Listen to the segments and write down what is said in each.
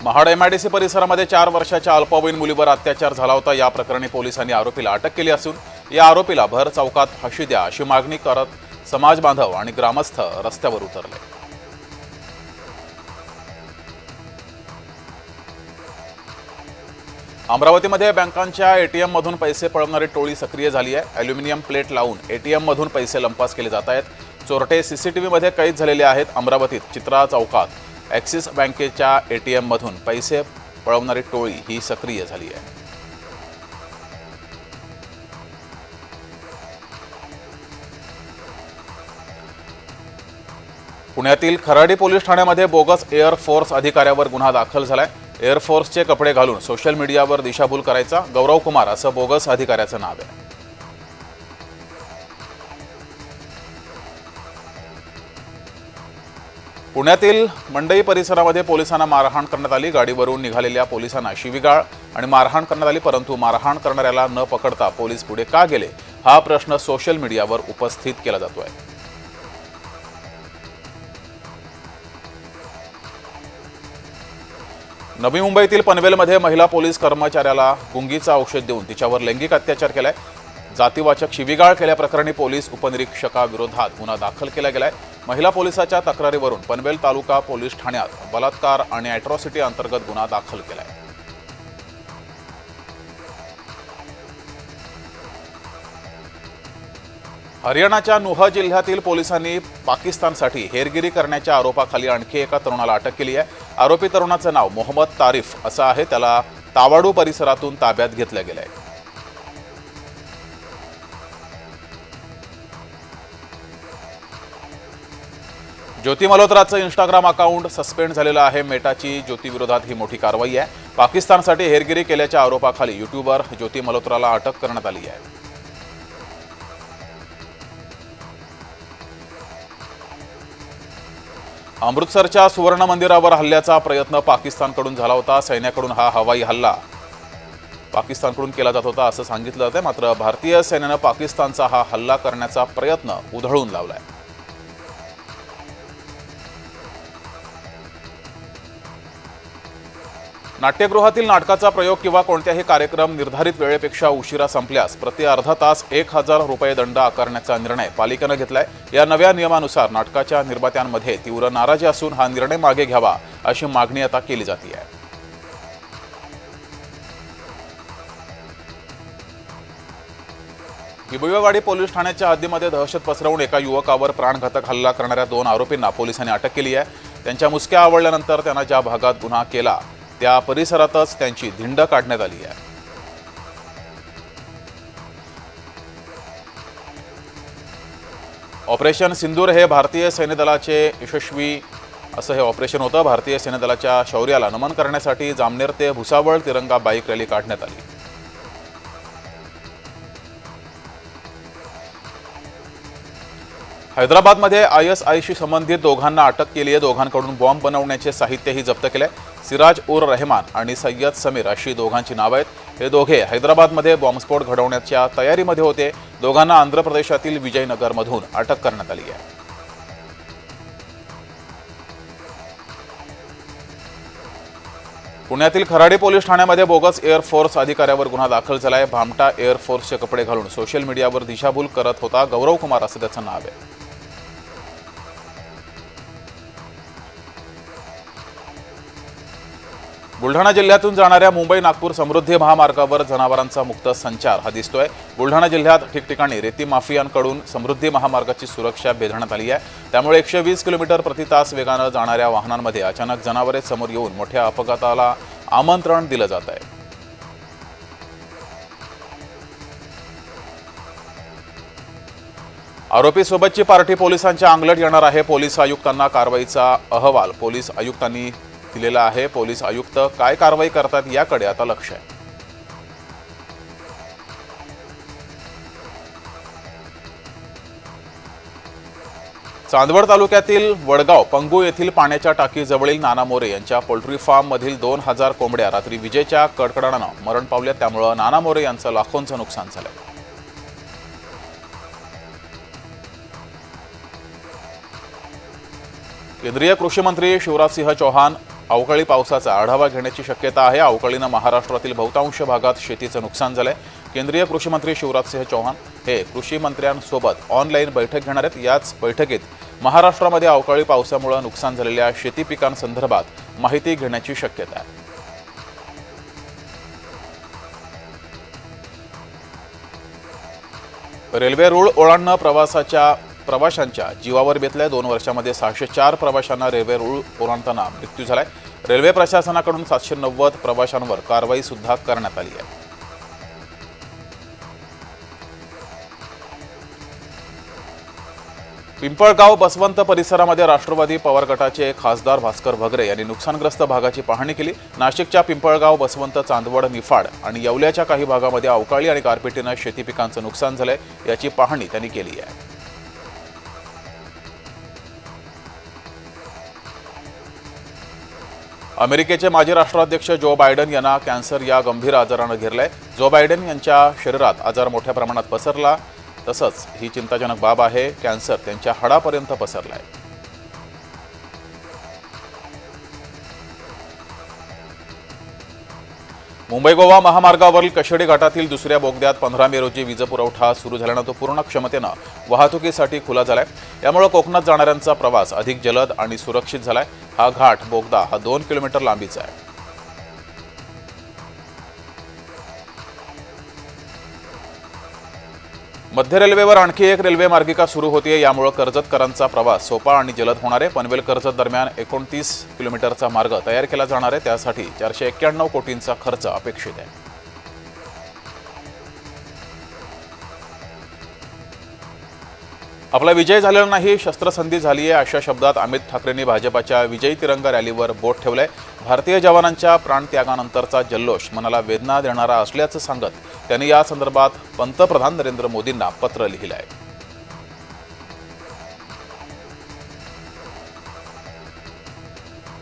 Mahad MIDC परिसरामध्ये 4 वर्षाच्या अल्पवयीन मुलीवर अत्याचार झाला होता। या प्रकरणी पोलिसांनी आरोपीला अटक केली असून या आरोपीला भर चौकात फाशी द्या अशी मागणी करत समाज बांधव आणि ग्रामस्थ रस्त्यावर उतरले। अमरावतीमध्ये बँकांच्या एटीएम मधून पैसे पळवणारी टोळी सक्रिय झाली आहे। ॲल्युमिनियम प्लेट लावून एटीएम मधून पैसे लंपास केले जात आहेत। चोरटे सीसीटीव्ही मध्ये कैद झालेले आहेत। अमरावतीत चित्रा चौकात ॲक्सिस बँकेच्या एटीएम मधून पैसे पळवणारी टोळी ही सक्रिय झाली आहे। पुण्यातील खराडी पोलीस ठाण्यामध्ये बोगस एअर फोर्स अधिकाऱ्यावर गुन्हा दाखल झालाय। एअर फोर्सचे कपडे घालून सोशल मीडियावर दिशाभूल करायचा गौरव कुमार असं बोगस अधिकाऱ्याचं नाव आहे। पुण्यातील मंडई परिसरामध्ये पोलिसांना मारहाण करण्यात आली। गाडीवरून निघालेल्या पोलिसांना शिवीगाळ आणि मारहाण करण्यात आली, परंतु मारहाण करणाऱ्याला न पकडता पोलीस पुढे का गेले हा प्रश्न सोशल मीडियावर उपस्थित केला जातोय। नवी मुंबईतील पनवेलमध्ये महिला पोलीस कर्मचाऱ्याला गुंगीचं औषध देऊन तिच्यावर लैंगिक अत्याचार केलाय। जातीवाचक शिवीगाळ केल्याप्रकरणी पोलीस उपनिरीक्षकाविरोधात गुन्हा दाखल केला गेलाय। महिला पोलिसाच्या तक्रारीवरून पनवेल तालुका पोलीस ठाण्यात बलात्कार आणि अॅट्रॉसिटी अंतर्गत गुन्हा दाखल केलाय। हरियाणाच्या नुह जिल्ह्यातील पोलिसांनी पाकिस्तानसाठी हेरगिरी करण्याच्या आरोपाखाली आणखी एका तरुणाला अटक केली आहे। आरोपी तरुणाचं नाव मोहम्मद तारिफ असं आहे। त्याला तावाडू परिसरातून ताब्यात घेतलं गेलंय। ज्योती मल्होत्राचं इंस्टाग्राम अकाउंट सस्पेंड झालेलं आहे। मेटाची ज्योती विरोधात ही मोठी कारवाई आहे। पाकिस्तानसाठी हेरगिरी केल्याच्या आरोपाखाली युट्यूबर ज्योती मल्होत्राला अटक करण्यात आली आहे। अमृतसरच्या सुवर्ण मंदिरावर हल्ल्याचा प्रयत्न पाकिस्तानकडून झाला होता। सैन्याकडून हा हवाई हल्ला पाकिस्तानकडून केला जात होता असं सांगितलं जातंय, मात्र भारतीय सैन्यानं पाकिस्तानचा हा हल्ला करण्याचा प्रयत्न उधळून लावलाय। नाट्यगृहातील नाटकाचा प्रयोग किंवा कोणत्याही कार्यक्रम निर्धारित वेळेपेक्षा उशिरा संपल्यास प्रति अर्धा तास 1000 रुपये दंड आकारण्याचा निर्णय पालिकेनं घेतलाय। या नव्या नियमानुसार नाटकाच्या निर्मात्यांमध्ये तीव्र नाराजी असून हा निर्णय मागे घ्यावा अशी मागणी आता केली जाते आहे। बिबवेवाडी पोलीस ठाण्याच्या हद्दीमध्ये दहशत पसरवून एका युवकावर प्राणघातक हल्ला करणाऱ्या 2 आरोपींना पोलिसांनी अटक केली आहे। त्यांच्या मुसक्या आवळल्यानंतर त्यांना ज्या भागात गुन्हा केला त्या परिसरातच त्यांची धिंड काढण्यात आली आहे। ऑपरेशन सिंदूर हे भारतीय सैन्य दलाचे यशस्वी असं हे ऑपरेशन होतं। भारतीय सैन्य दलाच्या शौर्याला नमन करण्यासाठी जामनेर ते भुसावळ तिरंगा बाईक रॅली काढण्यात आली। हैदराबादमध्ये ISIशी संबंधित दोघांना अटक केली आहे। दोघांकडून बॉम्ब बनवण्याचे साहित्यही जप्त केले। सिराज उर रहमान आणि सय्यद समीर अशी दोघांची नावं आहेत। हे दोघे हैदराबादमध्ये बॉम्बस्फोट घडवण्याच्या तयारीमध्ये होते। दोघांना आंध्र प्रदेशातील विजयनगरमधून अटक करण्यात आली आहे। पुण्यातील खराडी पोलीस ठाण्यामध्ये बोगस एअर फोर्स अधिकाऱ्यावर गुन्हा दाखल झालाय। भामटा एअर फोर्सचे कपडे घालून सोशल मीडियावर दिशाभूल करत होता गौरव कुमार असं त्याचं नाव आहे। बुलढाणा जिल्ह्यातून जाणाऱ्या मुंबई नागपूर समृद्धी महामार्गावर जनावरांचा मुक्त संचार हा दिसतोय। बुलढाणा जिल्ह्यात ठिकठिकाणी रेती माफियांकडून समृद्धी महामार्गाची सुरक्षा बेधण्यात आली आहे। त्यामुळे 120 किलोमीटर प्रति तास वेगानं जाणाऱ्या वाहनांमध्ये अचानक जनावरे समोर येऊन मोठ्या अपघाताला आमंत्रण दिलं जात आहे। आरोपीसोबतची पार्टी पोलिसांच्या अंगलट येणार आहे। पोलीस आयुक्तांना कारवाईचा अहवाल पोलीस आयुक्तांनी दिलेला आहे। पोलीस आयुक्त काय कारवाई करतात याकडे आता लक्ष आहे। चांदवड तालुक्यातील वडगाव पंगू येथील पाण्याच्या टाकीजवळील नाना मोरे यांच्या पोल्ट्री फार्म मधील 2000 कोंबड्या रात्री विजेच्या कडकडाटानं मरण पावल्या। त्यामुळे नाना मोरे यांचं लाखोंचं नुकसान झालंय। केंद्रीय कृषी मंत्री शिवराज सिंह चौहान अवकाळी पावसाचा आढावा घेण्याची शक्यता आहे। अवकाळीनं महाराष्ट्रातील बहुतांश भागात शेतीचं नुकसान झालंय। केंद्रीय कृषी मंत्री शिवराजसिंह चौहान हे कृषी मंत्र्यांसोबत ऑनलाईन बैठक घेणार आहेत। याच बैठकीत महाराष्ट्रामध्ये अवकाळी पावसामुळे नुकसान झालेल्या शेती पिकांसंदर्भात माहिती घेण्याची शक्यता आहे। रेल्वे रूळ ओलांडणं प्रवाशांच्या जीवावर बेतलंय। 2 वर्षांमध्ये 604 प्रवाशांना रेल्वे रूळ ओलांडताना मृत्यू झालाय। रेल्वे प्रशासनाकडून 790 प्रवाशांवर कारवाई सुद्धा करण्यात आली आहे। पिंपळगाव बसवंत परिसरामध्ये राष्ट्रवादी पवार गटाचे खासदार भास्कर भगरे यांनी नुकसानग्रस्त भागाची पाहणी केली। नाशिकच्या पिंपळगाव, बसवंत, चांदवड, निफाड आणि येवल्याच्या काही भागामध्ये अवकाळी आणि गारपिटीनं शेती पिकांचं नुकसान झालंय। याची पाहणी त्यांनी केली आहे। अमेरिकेचे माजी राष्ट्राध्यक्ष जो बायडन यांना कॅन्सर या गंभीर आजारानं घेरलंय। जो बायडन यांच्या शरीरात आजार मोठ्या प्रमाणात पसरला, तसंच ही चिंताजनक बाब आहे, कॅन्सर त्यांच्या हाडापर्यंत पसरलाय। मुंबई गोवा महामार्गावरील कशेडी घाटातील दुसऱ्या बोगद्यात 15 मे रोजी वीज पुरवठा सुरू झाल्यानं तो पूर्ण क्षमतेनं वाहतुकीसाठी खुला झालाय। यामुळे कोकणात जाणाऱ्यांचा प्रवास अधिक जलद आणि सुरक्षित झालाय। हा घाट बोगदा 2 किलोमीटर लांबीचा आहे। मध्य रेल्वेवर आणखी एक रेल्वे मार्गिका सुरू होतीये। यामुळे कर्जतकरांचा प्रवास सोपा आणि जलद होणार आहे। पनवेल कर्जत दरम्यान 29 किलोमीटरचा मार्ग तयार केला जाणार आहे। त्यासाठी 491 कोटींचा खर्च अपेक्षित आहे। आपला विजय झालेला नाही, शस्त्रसंधी झाली आहे, अशा शब्दात अमित ठाकरेंनी भाजपाच्या विजयी तिरंगा रॅलीवर बोट ठेवलंय। भारतीय जवानांच्या प्राणत्यागानंतरचा जल्लोष मनाला वेदना देणारा असल्याचं सांगत त्यांनी या संदर्भात पंतप्रधान नरेंद्र मोदींना पत्र लिहिलं आहे।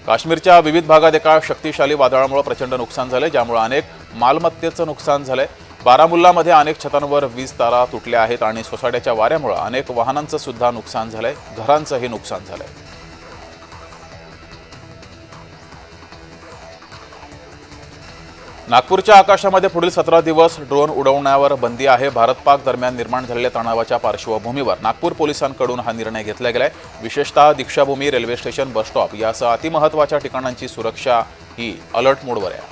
काश्मीरच्या विविध भागात एका शक्तिशाली वादळामुळे प्रचंड नुकसान झाले, ज्यामुळे अनेक मालमत्तेचं नुकसान झालंय। बारामुल्लामध्ये अनेक छतांवर वीज तारा तुटल्या आहेत आणि सोसाट्याच्या वाऱ्यामुळे अनेक वाहनांचं सुद्धा नुकसान झालंय, घरांचंही नुकसान झालंय। नागपूरच्या आकाशामध्ये पुढील 17 दिवस ड्रोन उडवण्यावर बंदी आहे। भारत-पाक दरम्यान निर्माण झालेल्या तणावाच्या पार्श्वभूमीवर नागपूर पोलिसांकडून हा निर्णय घेतला गेलाय। विशेषतः Dikshabhoomi, railway station, bus stop यासह अतिमहत्त्वाच्या ठिकाणांची सुरक्षा ही अलर्ट मोडवर आहे।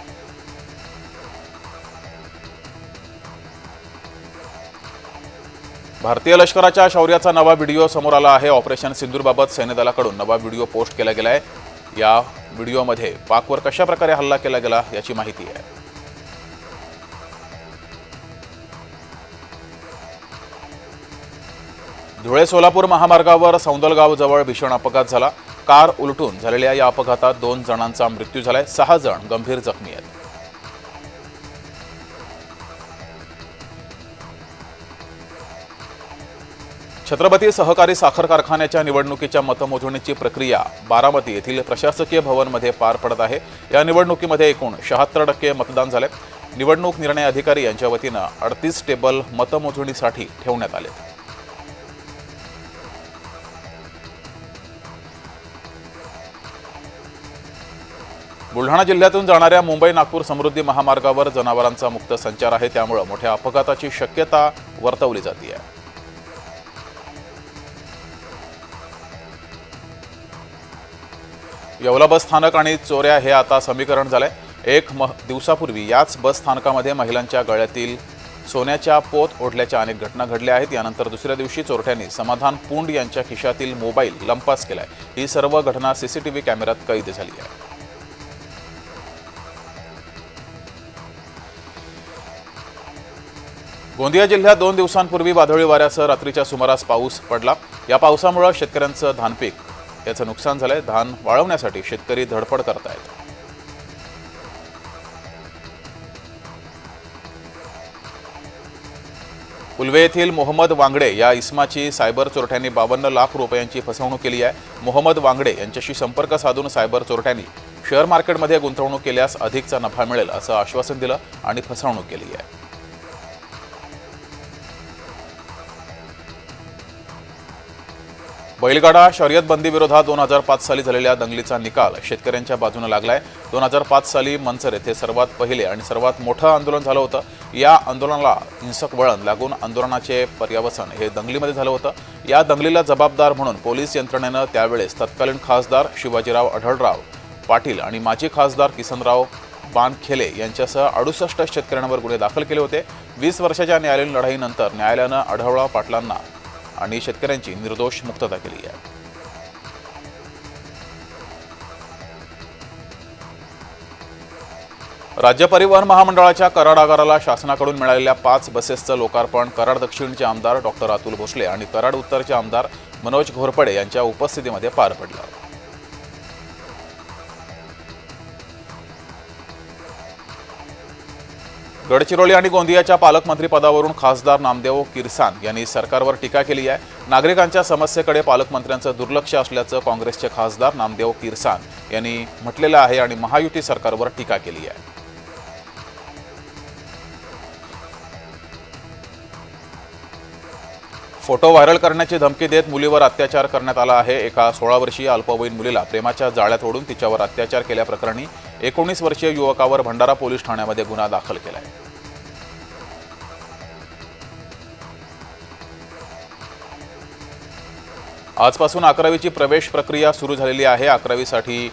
भारतीय लष्कराच्या शौर्याचा नवा व्हिडिओ समोर आला आहे। ऑपरेशन सिंदूरबाबत सैन्यदलाकडून नवा व्हिडिओ पोस्ट केला गेलाय। या व्हिडिओमध्ये पाकवर कशा प्रकारे हल्ला केला गेला याची माहिती आहे। धुळे-सोलापूर महामार्गावर सौंदलगाव जवळ भीषण अपघात झाला। कार उलटून झालेल्या या अपघातात 2 जणांचा मृत्यू झालाय, 6 जण गंभीर जखमी आहेत। छत्रपती सहकारी साखर कारखान्याच्या निवडणुकीच्या मतमोजणीची प्रक्रिया बारामती येथील प्रशासकीय भवनमध्ये पार पडत आहे। या निवडणुकीमध्ये एकूण 76% मतदान झाले। निवडणूक निर्णय अधिकारी यांच्या वतीनं 38 टेबल मतमोजणीसाठी ठेवण्यात आले। बुलढाणा जिल्ह्यातून जाणाऱ्या मुंबई-नागपूर समृद्धी महामार्गावर जनावरांचा मुक्त संचार आहे, त्यामुळे मोठ्या अपघाताची शक्यता वर्तवली जाते आहे। येवला बस स्थानक आणि चोऱ्या हे आता समीकरण झालंय। एक दिवसापूर्वी याच बस स्थानकामध्ये महिलांच्या गळ्यातील सोन्याच्या पोत ओढल्याच्या अनेक घटना घडल्या आहेत। यानंतर दुसऱ्या दिवशी चोरट्यांनी समाधान पुंड यांच्या खिशातील मोबाईल लंपास केलाय। ही सर्व घटना सीसीटीव्ही कॅमेऱ्यात कैद झाली आहे। गोंदिया जिल्ह्यात 2 दिवसांपूर्वी वादळी वाऱ्यासह रात्रीच्या सुमारास पाऊस पडला। या पावसामुळे शेतकऱ्यांचं धानपीक याचं नुकसान झालंय। धान वाळवण्यासाठी शेतकरी धडपड करतायत। उल्वे येथील मोहम्मद वांगडे या इसमाची सायबर चोरट्यांनी 52 लाख रुपयांची फसवणूक केली आहे। मोहम्मद वांगडे यांच्याशी संपर्क साधून सायबर चोरट्यांनी शेअर मार्केटमध्ये गुंतवणूक केल्यास अधिकचा नफा मिळेल असं आश्वासन दिलं आणि फसवणूक केली आहे। बैलगाडा शर्यत बंदी विरोधात 2005 साली झालेल्या दंगलीचा निकाल शेतकऱ्यांच्या बाजूने लागलाय। 2005 साली मंचर येथे सर्वात पहिले आणि सर्वात मोठं आंदोलन झालं होतं। या आंदोलनाला हिंसक वळण लागून आंदोलनाचे पर्यवसन हे दंगलीमध्ये झालं होतं। या दंगलीला जबाबदार म्हणून पोलीस यंत्रणेनं त्यावेळेस तत्कालीन खासदार शिवाजीराव आढळराव पाटील आणि माजी खासदार किसनराव बानखेले यांच्यासह 68 शेतकऱ्यांवर गुन्हे दाखल केले होते। 20 वर्षाच्या न्यायालयीन लढाईनंतर न्यायालयानं आढळराव पाटलांना आणि शेतकऱ्यांची निर्दोष मुक्तता केली आहे। राज्य परिवहन महामंडळाच्या कराड आगाराला शासनाकडून मिळालेल्या 5 बसेसचं लोकार्पण कराड दक्षिणचे आमदार डॉक्टर अतुल भोसले आणि कराड उत्तरचे आमदार मनोज घोरपडे यांच्या उपस्थितीमध्ये पार पडलं। गडचिरोली आणि गोंदियाच्या पालकमंत्री पदावरून खासदार नामदेव किरसान यांनी सरकारवर टीका केली आहे। नागरिकांच्या समस्येकडे पालकमंत्र्यांचं दुर्लक्ष असल्याचं काँग्रेसचे खासदार नामदेव किरसान यांनी म्हटलेलं आहे आणि महायुती सरकारवर टीका केली आहे। फोटो व्हायरल करण्याची धमकी देत मुलीवर अत्याचार करण्यात आला आहे। एका 16 वर्षीय अल्पवयीन मुलीला प्रेमाच्या जाळ्यात ओढून तिच्यावर अत्याचार केल्याप्रकरणी 19 वर्षीय युवकावर भंडारा पोलीस ठाण्यामध्ये गुन्हा दाखल केलाय। आजपासून 11वीची प्रवेश प्रक्रिया सुरू झालेली आहे। 11वीसाठी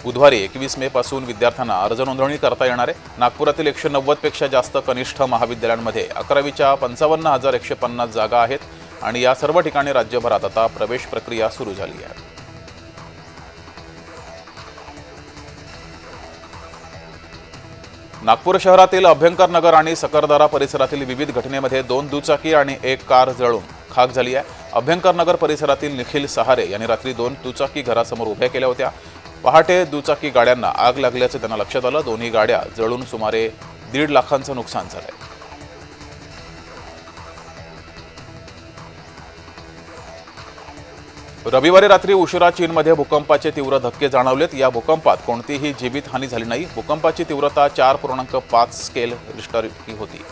बुधवारी 21 मे पासून विद्यार्थ्यांना अर्ज नोंदणी करता येणार आहे। नागपुरातील 190 पेक्षा जास्त कनिष्ठ महाविद्यालयांमध्ये 11वीच्या 55,150 जागा आहेत आणि या सर्व ठिकाणी राज्यभरात आता प्रवेश प्रक्रिया सुरू झाली आहे। नागपूर शहरातील अभ्यंकर नगर आणि सकरदरा परिसरातील विविध घटनेमध्ये 2 दुचाकी आणि 1 कार जळून खाक झाली आहे। अभ्यंकर नगर परिसरातील निखिल सहारे यांनी रात्री 2 दुचाकी घरासमोर उभ्या केल्या होत्या। पहाटे दुचाकी गाड्यांना आग लागल्याचे त्यांना लक्षात आलं। दोन्ही गाड्या जळून सुमारे 1.5 लाखांचं नुकसान झालंय। रविवारी रात्री उशिरा चीनमध्ये भूकंपाचे तीव्र धक्के जाणवलेत। या भूकंपात कोणतीही जीवितहानी झाली नाही। भूकंपाची तीव्रता 4.5 स्केल रिश्टर इतकी होती।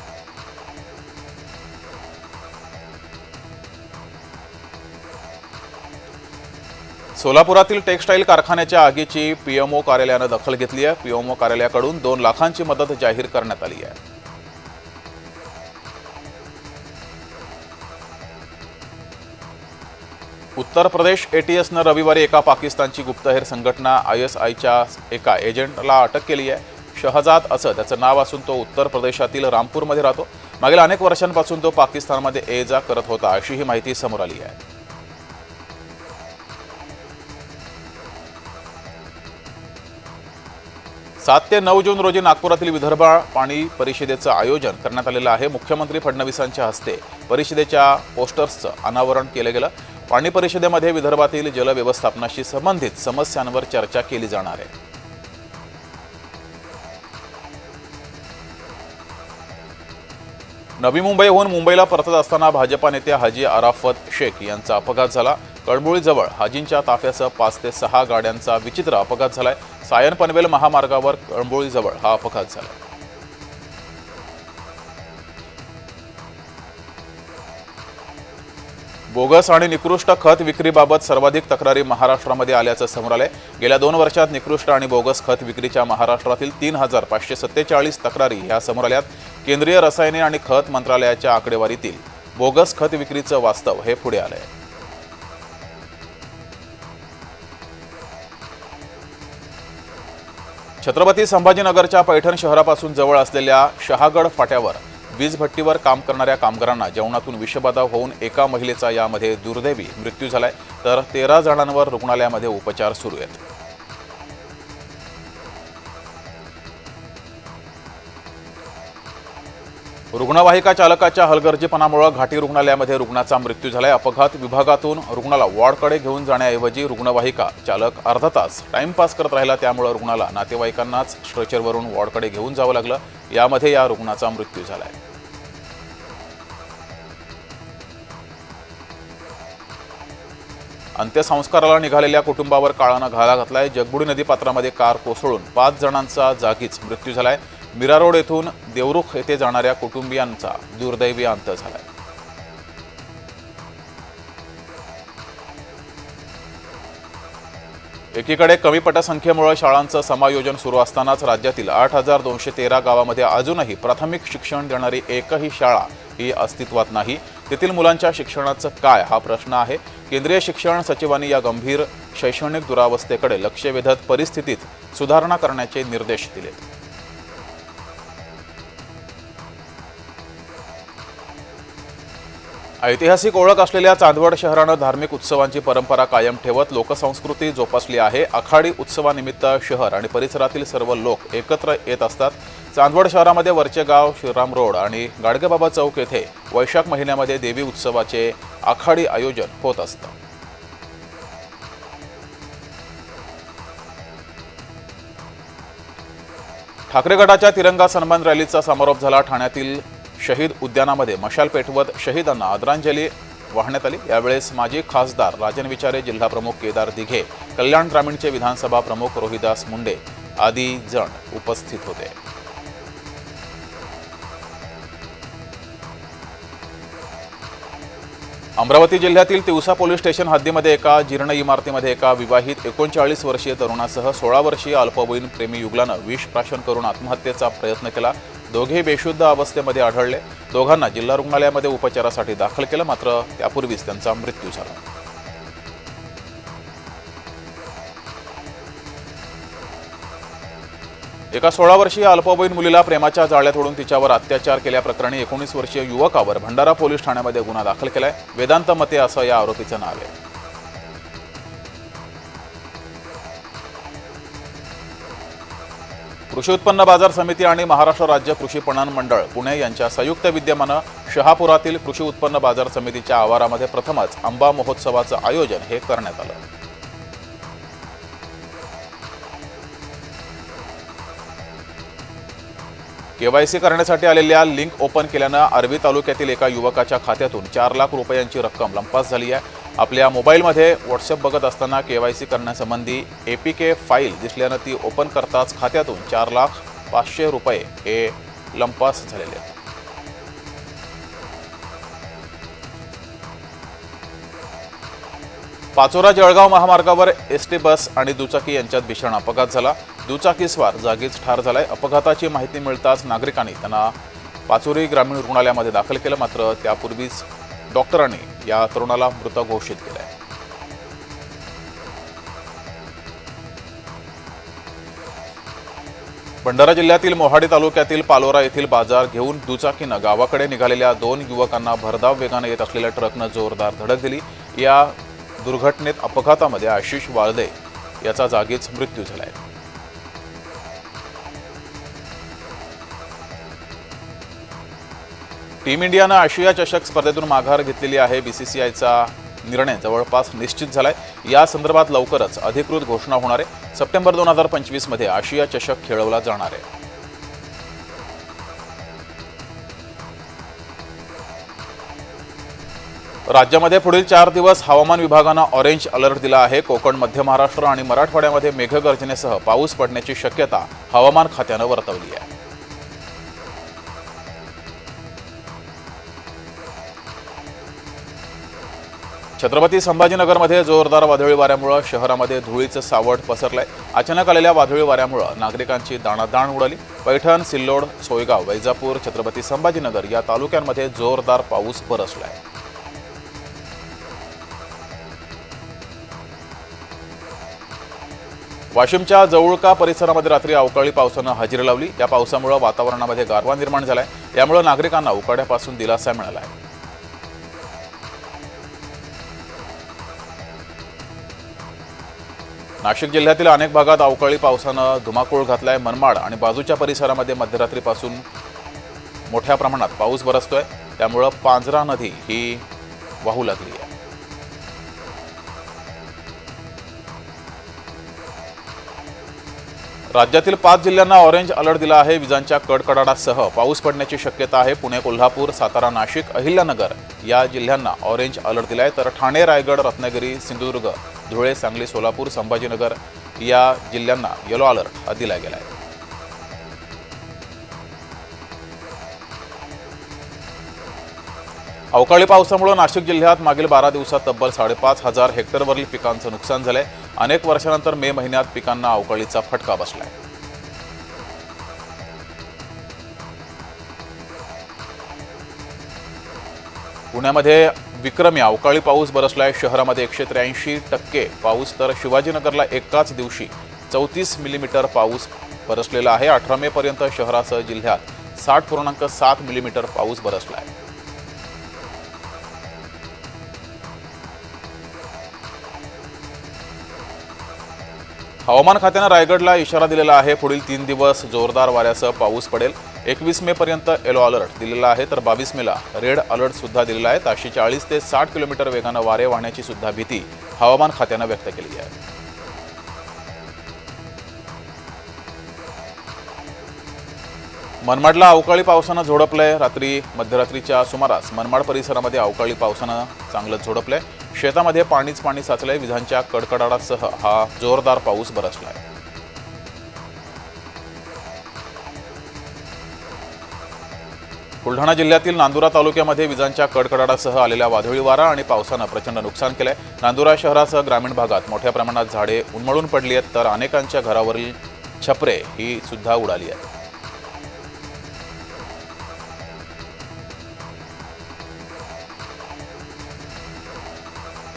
सोलापुरातील टेक्सटाईल कारखान्याच्या आगीची पीएमओ कार्यालयानं दखल घेतली आहे। पीएमओ कार्यालयाकडून 2 लाखांची मदत जाहीर करण्यात आली आहे। उत्तर प्रदेश एटीएसनं रविवारी एका पाकिस्तानची गुप्तहेर संघटना ISIच्या एका एजंटला अटक केली आहे। शहजाद असं त्याचं नाव असून तो उत्तर प्रदेशातील रामपूरमध्ये राहतो। मागील अनेक वर्षांपासून तो पाकिस्तानमध्ये ये-जा करत होता अशी ही माहिती समोर आली आहे। 7 ते 9 जून रोजी नागपुरातील विदर्भ पाणी परिषदेचं आयोजन करण्यात आलेलं आहे। मुख्यमंत्री फडणवीसांच्या हस्ते परिषदेच्या पोस्टर्सचं अनावरण केलं गेलं। पाणी परिषदेमध्ये विदर्भातील जल व्यवस्थापनाशी संबंधित समस्यांवर चर्चा केली जाणार आहे। नवी मुंबईहून मुंबईला परतत असताना भाजपा नेत्या हाजी अराफत शेख यांचा अपघात झाला। कळंबोळीजवळ हाजींच्या ताफ्यासह 5 ते 6 गाड्यांचा विचित्र अपघात झालाय। सायन पनवेल महामार्गावर कळंबोळीजवळ हा अपघात झाला। बोगस आणि निकृष्ट खत विक्रीबाबत सर्वाधिक तक्रारी महाराष्ट्रामध्ये आल्याचं समोर आलंय। गेल्या 2 वर्षात निकृष्ट आणि बोगस खत विक्रीच्या महाराष्ट्रातील 3,547 तक्रारी ह्या समोर आल्यात। केंद्रीय रसायने आणि खत मंत्रालयाच्या आकडेवारीतील बोगस खत विक्रीचं वास्तव हे पुढे आलंय। छत्रपती संभाजीनगरच्या पैठण शहरापासून जवळ असलेल्या शहागड फाट्यावर वीज भट्टीवर काम करणाऱ्या कामगारांना जेवणातून विषबाधा होऊन एका महिलेचा यामध्ये दुर्दैवी मृत्यू झालाय, तर 13 जणांवर रुग्णालयामध्ये उपचार सुरू आहेत। रुग्णवाहिका चालकाच्या हलगर्जीपणामुळे घाटी रुग्णालयामध्ये रुग्णाचा मृत्यू झालाय। अपघात विभागातून रुग्णाला वॉर्डकडे घेऊन जाण्याऐवजी रुग्णवाहिका चालक अर्धा तास टाइमपास करत राहिला, त्यामुळे रुग्णाला नातेवाईकांनाच स्ट्रेचरवरून वॉर्डकडे घेऊन जावं लागलं। यामध्ये या रुग्णाचा मृत्यू झालाय। अंत्यसंस्काराला निघालेल्या कुटुंबावर काळानं घाला घातलाय। जगबुडी नदीपात्रामध्ये कार कोसळून 5 जणांचा जागीच मृत्यू झालाय। मीरा रोड येथून देवरुख येथे जाणाऱ्या कुटुंबियांचा दुर्दैवी अंत झालाय। एकीकडे कमी पटसंख्येमुळे शाळांचं समायोजन सुरू असतानाच राज्यातील 8,213 गावामध्ये अजूनही प्राथमिक शिक्षण देणारी एकही शाळा ही अस्तित्वात नाही। तेथील मुलांच्या शिक्षणाचं काय हा प्रश्न आहे। केंद्रीय शिक्षण सचिवांनी या गंभीर शैक्षणिक दुरावस्थेकडे लक्ष वेधत परिस्थितीत सुधारणा करण्याचे निर्देश दिलेत। ऐतिहासिक ओळख असलेल्या चांदवड शहरानं धार्मिक उत्सवांची परंपरा कायम ठेवत लोकसंस्कृती जोपासली आहे। आखाडी उत्सवानिमित्त शहर आणि परिसरातील सर्व लोक एकत्र येत असतात। चांदवड शहरामध्ये वरचे गाव, श्रीराम रोड आणि गाडगेबाबा चौक येथे वैशाख महिन्यामध्ये देवी उत्सवाचे आखाडी आयोजन होत असतं। ठाकरे गटाच्या तिरंगा सन्मान रॅलीचा समारोप झाला। ठाण्यातील शहीद उद्यानामध्ये मशाल पेटवत शहीदांना आदरांजली वाहण्यात आली। यावेळेस माजी खासदार राजन विचारे, जिल्हाप्रमुख केदार दिघे, कल्याण ग्रामीणचे विधानसभा प्रमुख रोहिदास मुंडे आदी जण उपस्थित होते। अमरावती जिल्ह्यातील तिवसा पोलीस स्टेशन हद्दीमध्ये एका जीर्ण इमारतीमध्ये एका विवाहित 39 वर्षीय तरुणासह 16 वर्षीय अल्पवयीन प्रेमी युगलानं विष प्राशन करून आत्महत्येचा प्रयत्न केला। दोघे बेशुद्ध अवस्थेमध्ये आढळले। दोघांना जिल्हा रुग्णालयामध्ये उपचारासाठी दाखल केलं, मात्र त्यापूर्वीच त्यांचा मृत्यू झाला। एका 16 वर्षीय अल्पवयीन मुलीला प्रेमाच्या जाळ्यात ओढून तिच्यावर अत्याचार केल्याप्रकरणी 19 वर्षीय युवकावर भंडारा पोलीस ठाण्यामध्ये गुन्हा दाखल केलाय। वेदांत मते असं या आरोपीचं नाव आहे। कृषी उत्पन्न बाजार समिती आणि महाराष्ट्र राज्य कृषी पणन मंडळ पुणे यांच्या संयुक्त विद्यमानं शहापुरातील कृषी उत्पन्न बाजार समितीच्या आवारामध्ये प्रथमच आंबा महोत्सवाचं आयोजन हे करण्यात आलं। केवायसी करण्यासाठी आलेल्या लिंक ओपन केल्यानं आर्वी तालुक्यातील एका युवकाच्या खात्यातून 4 लाख रुपयांची रक्कम लंपास झाली आहे। आपल्या मोबाईलमध्ये व्हॉट्सअप बघत असताना केवायसी करण्यासंबंधी एपीके फाईल दिसल्यानं ती ओपन करताच खात्यातून 4,05,000 रुपये हे लंपास झालेले आहेत। पाचोरा जळगाव महामार्गावर एसटी बस आणि दुचाकी यांच्यात भीषण अपघात झाला। दुचाकीस्वार जागीच ठार झालाय। अपघाताची माहिती मिळताच नागरिकांनी त्यांना पाचोरी ग्रामीण रुग्णालयामध्ये दाखल केलं, मात्र त्यापूर्वीच डॉक्टरांनी या तरुणाला मृत घोषित केलंय। भंडारा जिल्ह्यातील मोहाडी तालुक्यातील पालोरा येथील बाजार घेऊन दुचाकीनं गावाकडे निघालेल्या 2 युवकांना भरधाव वेगाने येत असलेल्या ट्रकनं जोरदार धडक दिली। या दुर्घटनेत अपघातामध्ये आशिष वाळदे याचा जागीच मृत्यू झालाय। टीम इंडियानं आशिया चषक स्पर्धेतून माघार घेतलेली आहे। बीसीसीआयचा निर्णय जवळपास निश्चित झालाय। या संदर्भात लवकरच अधिकृत घोषणा होणार आहे। सप्टेंबर 2025 मध्ये आशिया चषक खेळवला जाणार आहे। राज्यामध्ये पुढील 4 दिवस हवामान विभागानं ऑरेंज अलर्ट दिला आहे। कोकण, मध्य महाराष्ट्र आणि मराठवाड्यामध्ये मेघगर्जनेसह पाऊस पडण्याची शक्यता हवामान खात्यानं वर्तवली आहे। छत्रपती संभाजीनगरमध्ये जोरदार वादळी वाऱ्यामुळे शहरामध्ये धुळीचं सावट पसरलंय। अचानक आलेल्या वादळी वाऱ्यामुळे नागरिकांची दाणादाण उडाली। पैठण, सिल्लोड, सोयगाव, वैजापूर, छत्रपती संभाजीनगर या तालुक्यांमध्ये जोरदार पाऊस बरसलाय। वाशिमच्या जवळका परिसरामध्ये रात्री अवकाळी पावसानं हजेरी लावली। या पावसामुळे वातावरणामध्ये गारवा निर्माण झालाय। यामुळे नागरिकांना उकाड्यापासून दिलासा मिळाला आहे। नाशिक जिल्ह्यातील अनेक भागात अवकाळी पावसानं धुमाकूळ घातलाय। मनमाड आणि बाजूच्या परिसरामध्ये मध्यरात्रीपासून मोठ्या प्रमाणात पाऊस बरसतोय। त्यामुळे पांझरा नदी ही वाहू लागली आहे। राज्यातील 5 जिल्ह्यांना ऑरेंज अलर्ट दिला आहे। विजांच्या कडकडाटासह पाऊस पडण्याची शक्यता आहे। पुणे, कोल्हापूर, सातारा, नाशिक, अहिल्यानगर या जिल्ह्यांना ऑरेंज अलर्ट दिलाय, तर ठाणे, रायगड, रत्नागिरी, सिंधुदुर्ग, धुळे, सांगली, सोलापूर, संभाजीनगर या जिल्ह्यांना येलो अलर्ट दिला गेलाय। अवकाळी पावसामुळे नाशिक जिल्ह्यात मागील 12 दिवसात तब्बल 5,500 हेक्टरवरील पिकांचं नुकसान झालंय। अनेक वर्षानंतर मे महिन्यात पिकांना अवकाळीचा फटका बसलाय। पुण्यामध्ये विक्रमी अवकाळी पाऊस बरसलाय। शहरामध्ये 183% पाऊस, तर शिवाजीनगरला एकाच दिवशी 34 मिलीमीटर पाऊस बरसलेला आहे। 18 मे पर्यंत शहरासह जिल्ह्यात 60.7 मिलीमीटर पाऊस बरसलाय। हवामान खात्याने रायगडला इशारा दिलेला आहे। पुढील 3 दिवस जोरदार वाऱ्यासह पाऊस पडेल। 21 मे पर्यंत येलो अलर्ट दिलेला आहे, तर 22 मेला रेड अलर्ट सुद्धा दिलेला आहे। ताशी 40 ते 60 किलोमीटर वेगाने वारे वाहण्याची सुद्धा भीती हवामान खात्याने व्यक्त केली आहे। मनमाडला अवकाळी पावसानं झोडपलंय। मध्यरात्रीच्या सुमारास मनमाड परिसरामध्ये अवकाळी पावसानं चांगलंच झोडपलंय। शेतामध्ये पाणी साचलंय। विजांच्या कडकडाटासह हा जोरदार पाऊस बरसलाय। बुलढाणा जिल्ह्यातील नांदुरा तालुक्यामध्ये विजांच्या कडकडाटासह आलेल्या वादळी वारा आणि पावसानं प्रचंड नुकसान केलंय। नांदुरा शहरासह ग्रामीण भागात मोठ्या प्रमाणात झाडे उन्मळून पडली आहेत, तर अनेकांच्या घरावरील छपरे ही सुद्धा उडाली आहेत।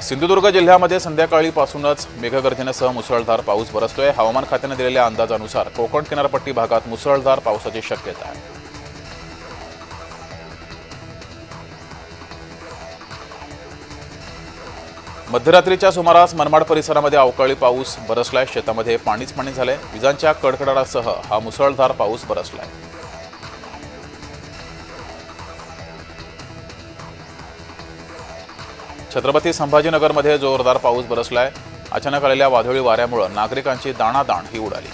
सिंधुदुर्ग जिल्ह्यामध्ये संध्याकाळीपासूनच मेघगर्जनेसह मुसळधार पाऊस बरसतोय। हवामान खात्याने दिलेल्या अंदाजानुसार कोकण किनारपट्टी भागात मुसळधार पावसाची शक्यता आहे। मध्यरात्रीच्या सुमारास मनमाड परिसरामध्ये अवकाळी पाऊस बरसलाय। शेतामध्ये पाणी झालंय। विजांच्या कडकडाटासह हा मुसळधार पाऊस बरसलाय। छत्रपती संभाजीनगरमध्ये जोरदार पाऊस बरसलाय। अचानक आलेल्या वादळी वाऱ्यामुळे नागरिकांची दाणादाण ही उडाली।